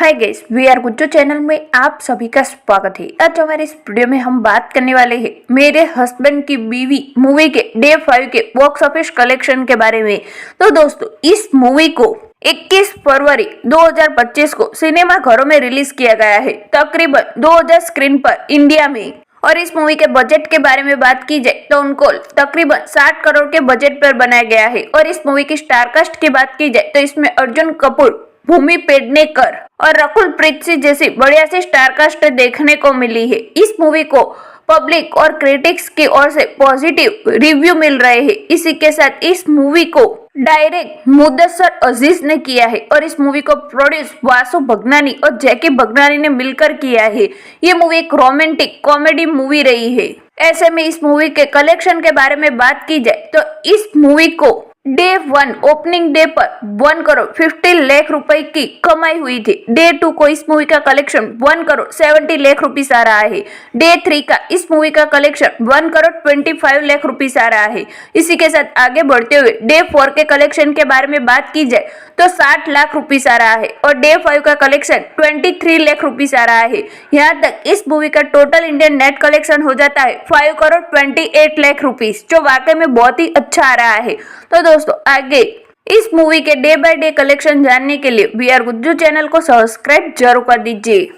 Hi guys, we are Gujju channel में आप सभी का स्वागत है। आज हमारे इस वीडियो में हम बात करने वाले हैं मेरे हस्बैंड की बीवी मूवी के डे 5 के बॉक्स ऑफिस कलेक्शन के बारे में। तो दोस्तों, इस मूवी को 21 फरवरी 2025 को सिनेमा घरों में रिलीज किया गया है, तकरीबन 2000 स्क्रीन पर इंडिया में। और इस मूवी के बजट के बारे में बात की जाए तो उनको तकरीबन 60 करोड़ के बजट पर बनाया गया है। और इस मूवी की स्टारकास्ट की बात की जाए तो इसमें अर्जुन कपूर, भूमि पेडनेकर और रकुल प्रीत सिंह जैसी बढ़िया सी स्टारकास्ट देखने को मिली है। इस मूवी को पब्लिक और क्रिटिक्स की ओर से पॉजिटिव रिव्यू मिल रहे हैं। इसी के साथ इस मूवी को डायरेक्ट मुदस्सर अजीज ने किया है और इस मूवी को प्रोड्यूस वासु भगनानी और जैकी भगनानी ने मिलकर किया है। ये मूवी एक रोमांटिक कॉमेडी मूवी रही है। ऐसे में इस मूवी के कलेक्शन के बारे में बात की जाए तो इस मूवी को डे 1 ओपनिंग डे पर 1 करोड़ 50 लाख रुपए की कमाई हुई थी। डे 2 को इस मूवी का कलेक्शन 1 करोड़ 70 लाख रुपीस आ रहा है। डे 3 का इस मूवी का कलेक्शन 1 करोड़ 25 लाख रुपीस आ रहा है। इसी के साथ आगे बढ़ते हुए डे 4 के कलेक्शन के बारे में बात की जाए तो 60 लाख रुपीस आ रहा है और डे 5 का कलेक्शन 23 लाख रुपीस आ रहा है। यहाँ तक इस मूवी का टोटल इंडियन नेट कलेक्शन हो जाता है 5 करोड़ 28 लाख रुपीस, जो वाकई में बहुत ही अच्छा आ रहा है। तो दोस्तों, आगे इस मूवी के डे बाय डे कलेक्शन जानने के लिए वी आर गुज्जू चैनल को सब्सक्राइब जरूर कर दीजिए।